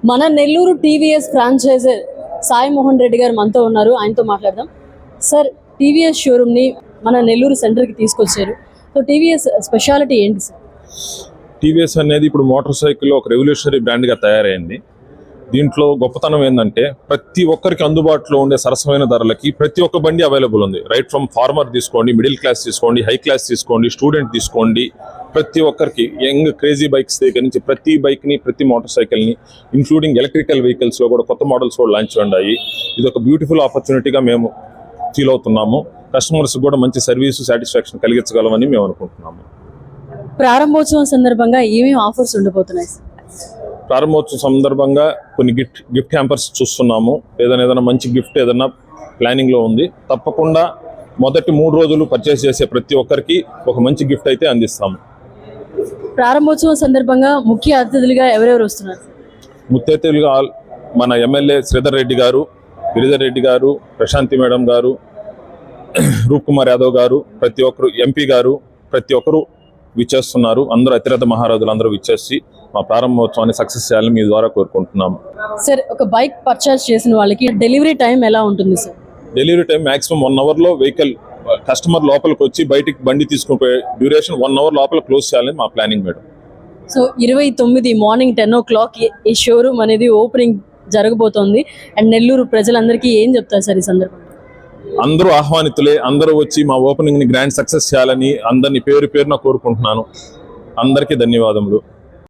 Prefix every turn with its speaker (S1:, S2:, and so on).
S1: మన Nellore TVS franchiser Sai Mohan Reddy గారు మనతో ఉన్నారు. ఆయనతో మాట్లాడదాం. సార్, టీవీఎస్ షోరూమ్ని మన నెల్లూరు సెంటర్కి తీసుకొచ్చారు. సో టీవీఎస్ స్పెషాలిటీ ఏంటి సార్?
S2: టీవీఎస్ అనేది ఇప్పుడు మోటార్ సైకిల్లో ఒక రెవల్యూషనరీ బ్రాండ్గా తయారైంది. దీంట్లో గొప్పతనం ఏంటంటే ప్రతి ఒక్కరికి అందుబాటులో ఉండే సరసమైన ధరలకి ప్రతి ఒక్క బండి అవైలబుల్ ఉంది. రైట్ ఫ్రమ్ ఫార్మర్ తీసుకోండి, మిడిల్ క్లాస్ తీసుకోండి, హై క్లాస్ తీసుకోండి, స్టూడెంట్ తీసుకోండి, ప్రతి ఒక్కరికి యంగ్ క్రేజీ బైక్స్ దగ్గర నుంచి ప్రతి బైక్ని, ప్రతి మోటార్ సైకిల్ని, ఇంక్లూడింగ్ ఎలక్ట్రికల్ వెహికల్స్లో కూడా కొత్త మోడల్స్ కూడా లాంచ్ అయ్యాయి. ఇది ఒక బ్యూటిఫుల్ ఆపర్చునిటీగా మేము ఫీల్ అవుతున్నాము. కస్టమర్స్ కూడా మంచి సర్వీసు, సాటిస్ఫాక్షన్ కలిగించగలమని మేము అనుకుంటున్నాము.
S1: ప్రారంభోత్సవం సందర్భంగా ఏమేమి ఆఫర్స్ ఉండబోతున్నాయి సార్?
S2: ప్రారంభోత్సవం సందర్భంగా కొన్ని గిఫ్ట్ హ్యాంపర్స్ చూస్తున్నాము. ఏదైనా మంచి గిఫ్ట్ ఏదైనా ప్లానింగ్లో ఉంది. తప్పకుండా మొదటి 3 రోజులు పర్చేస్ చేసే ప్రతి ఒక్కరికి ఒక మంచి గిఫ్ట్ అయితే అందిస్తాము.
S1: ప్రారంభోత్సవం సందర్భంగా ముఖ్య అతిథులుగా ఎవరెవరు వస్తున్నారు?
S2: ముఖ్య అతిథులుగా మన ఎమ్మెల్యే శ్రీధర్ రెడ్డి గారు, గిరిధర్ రెడ్డి గారు, ప్రశాంతి మేడం గారు, రూప్ కుమార్ యాదవ్ గారు, ప్రతి ఒక్కరు ఎంపీ గారు, ప్రతి ఒక్కరు విచ్చేస్తున్నారు. అందరూ అతిరథ మహారాజులు అందరూ విచ్చేసి మా ప్రారంభోత్సవాన్ని సక్సెస్ చేయాలని మీ ద్వారా కోరుకుంటున్నాము.
S1: సార్, ఒక బైక్ పర్చేస్ చేసిన వాళ్ళకి డెలివరీ టైం ఎలా ఉంటుంది సార్?
S2: డెలివరీ టైం మాక్సిమం 1 అవర్లో వెహికల్ కస్టమర్ లోపలికి వచ్చి బయటికి బండి తీసుకునే డ్యూరేషన్ 1 అవర్ లోపల క్లోజ్ చేయాలని మా planning madam.
S1: So 29 morning 10 o'clock ఈ షోరూమ్ అనేది ఓపెనింగ్ జరగబోతోంది. అండ్ నెల్లూరు ప్రజలందరికీ ఏం చెప్తారు సార్ ఈ సందర్భంగా?
S2: అందరూ ఆహ్వానితులే. అందరూ వచ్చి మా ఓపెనింగ్ ని గ్రాండ్ సక్సెస్ చేయాలని అందరినీ పేరు పేరున కోరుకుంటున్నాను. అందరికీ ధన్యవాదములు.